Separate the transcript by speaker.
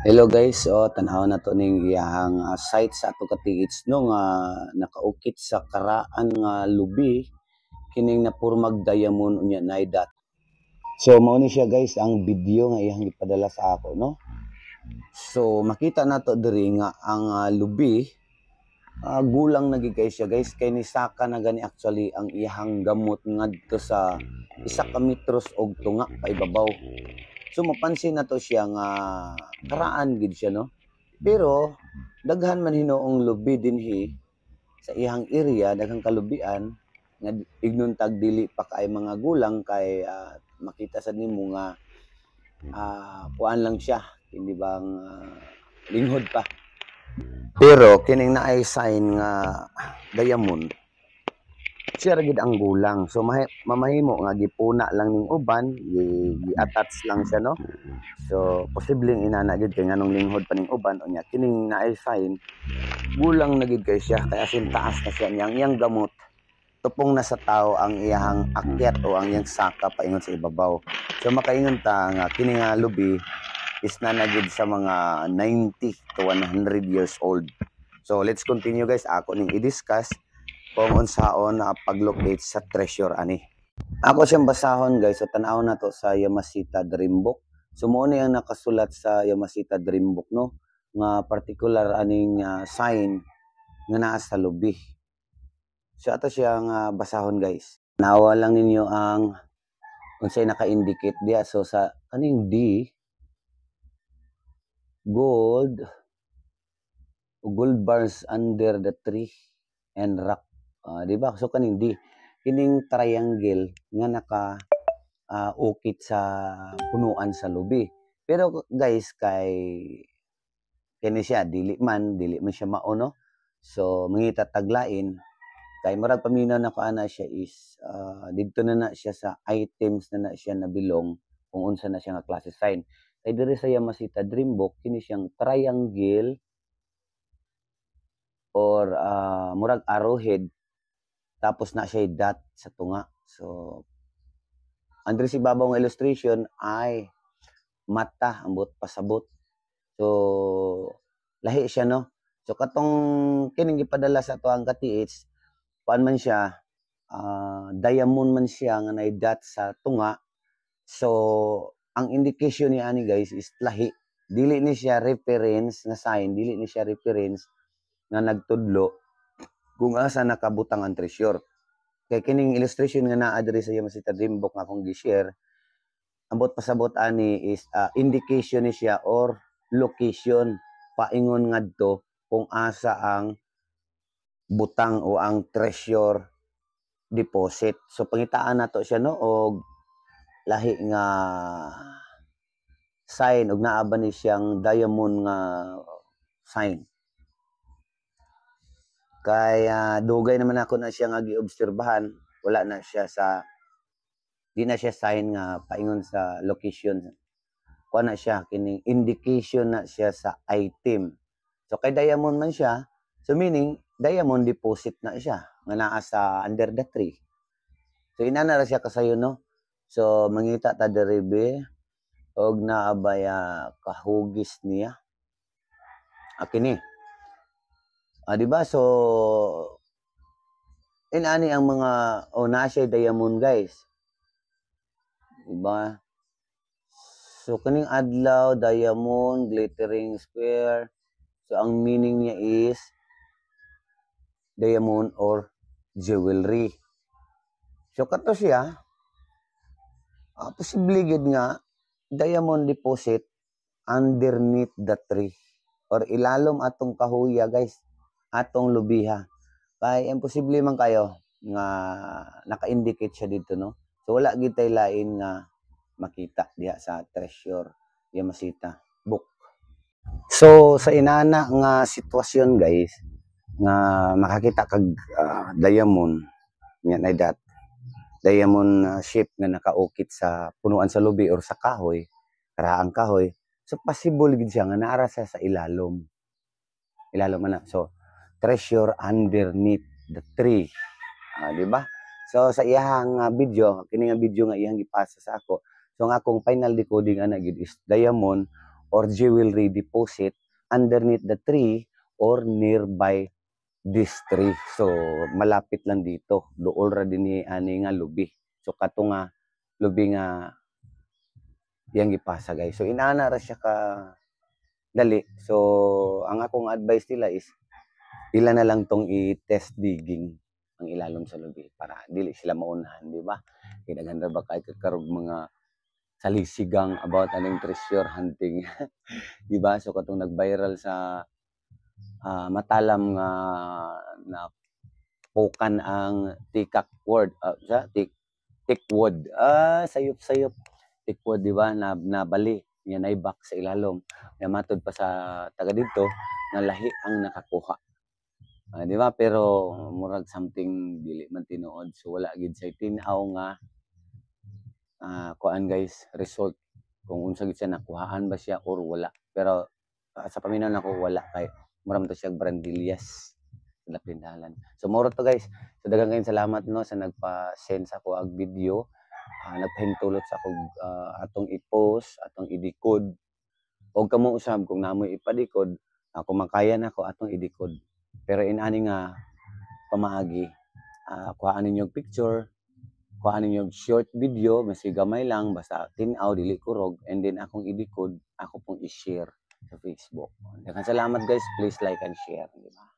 Speaker 1: Hello guys, tanaw na to ning iyang site sa ato katiits no nga nakaukit sa karaan nga lubi kining napurmag diamond unya naidat. So mao ni siya guys ang video nga iyang gipadala sa ako no. So makita nato diri nga ang lubi gulang na gid kay siya guys kay ni saka na gani actually ang iyang gamot ngadto sa 1 ka metros og tunga paibabaw. So mapansin na to siya nga karaan gid siya no. Pero daghan man hinoong lubi dinhi sa iyang area, daghang kalubian nga ignon tag dili pa kay mga gulang kay makita sad nimo nga kuan lang siya, hindi bang linghod pa. Pero kining naay sign nga diamond siya ra gid ang gulang. So mamahimo nga gipuna lang ning uban, gi-attach lang siya no. So posibleng inana gid kay nganong linghod pa ning uban unya kining naay sign gulang na gid kay siya kay asin taas na siya niyang iyang gamot tupong na sa tao ang iyang akyat o ang iyang saka paingon sa ibabaw. So makaingon ta nga kini nga lubi is na gid sa mga 90 to 100 years old. So let's continue guys, ako ning i-discuss kung unsaon na pag-locate sa treasure ani. Ako siyang basahon guys, so tanaw na to sa Yamashita Dream Book. So mo na yung nakasulat sa Yamashita Dream Book no, nga particular aning sign nga naa sa lubi. So ato siyang basahon guys. Nawa lang ninyo ang unsay naka-indicate diya. So sa kaning D, gold bars under the tree and rock. Di ba? So kaning D, kining triangle nga naka ukit sa punuan sa lubi. Pero guys kay kini siya dili man siya mao no. So mangita taglain kay murag paminaw na ko ana siya is didto na siya sa items na siya nabilong kung unsa na siya nga klase sign. Kay diri sa Yamashita Dream Book kini siyang triangle or murag arrowhead tapos na siya dot sa tunga. So andre si babaw nga illustration ay mata ambot pasabot. So lahi siya no. So katong kining gipadala sa ato ang katiits kuan man siya diamond man siya nga nay dot sa tunga. So ang indication ni ani guys is lahi, dili ni siya reference na sign, dili ni siya reference nga nagtudlo kung asa nakabutang ang treasure. Kay kining illustration nga naa diri sa Yamashita Dream Book nga akong gi-share, ambot pasabot ani is indication ni siya or location paingon ngadto kung asa ang butang o ang treasure deposit. So pangitaan nato siya no og lahi nga sign og naa ba ni siyang diamond nga sign. Kay dugay naman ako na siya nga giobserbahan, wala na siya sa di na siya sign nga paingon sa location. Kuha na siya kining indication na siya sa item. So kay diamond man siya, so meaning diamond deposit na siya nga naa sa under the tree. So inana ra siya kasayo no. So mangita ta diri be og naabay kahugis niya. Kini. Di ba? So inani ang mga naa siya diamond guys. Di ba? So kaning adlaw diamond glittering square. So ang meaning niya is diamond or jewelry. So kato siya posible gid nga diamond deposit underneath the tree or ilalom atong kahuya guys, atong lubiha. Kay imposible man kayo nga naka-indicate siya dito no. So wala gid tay lain nga makita diha sa treasure Yamashita Book. So sa inana nga sitwasyon guys nga makakita kag diamond nga na dat diamond shape nga nakaukit sa punuan sa lubi or sa kahoy, karaang kahoy. So possible gid siya nga naara sa ilalom. Ilalom na. So treasure underneath the tree. Di ba? So sa iyang video, kini nga video nga iyang gipasa sa ako. So nga akong final decoding ana gid is diamond or jewelry deposit underneath the tree or nearby this tree. So malapit lang dito, dool ra dinhi ani nga lubi. So kato nga lubi nga yang gipasa guys. So inana ra siya ka dali. So ang akong advice nila is ila na lang tong i-test digging ang ilalom sa lubi para dili sila maunahan, di ba? Kinaganda ba kahit karog mga salisigang about aning treasure hunting. Di ba? So katong nag-viral sa matalam nga na pukan ang tikak word sa tikwood. Sayop-sayop tikwood, di ba? Na nabali yan ay back sa ilalom. Namatod pa sa taga dito na lahi ang nakakuha. Di ba? Pero murag something dili man tinuod. So wala gid say tinaw nga kuan guys, result kung unsa gid siya nakuhaan ba siya or wala. Pero sa paminaw nako wala kay maram to siya brandillas sa lapindalan. So moro to guys. So daghang kayong salamat no sa nagpa-send sa ako ag video. Nagpahintulot sa akong atong i-post, atong i-decode. Og kamo usab kung namoy ipadikod, kung makaya na ako atong i-decode. Pero inani nga pamaagi, kuhaan ninyo picture, kuhaan ninyo short video, mas gamay lang, basta tinaw, dili kurog, and then akong i-decode, ako pong i-share sa Facebook. Daghang salamat guys, please like and share. Diba?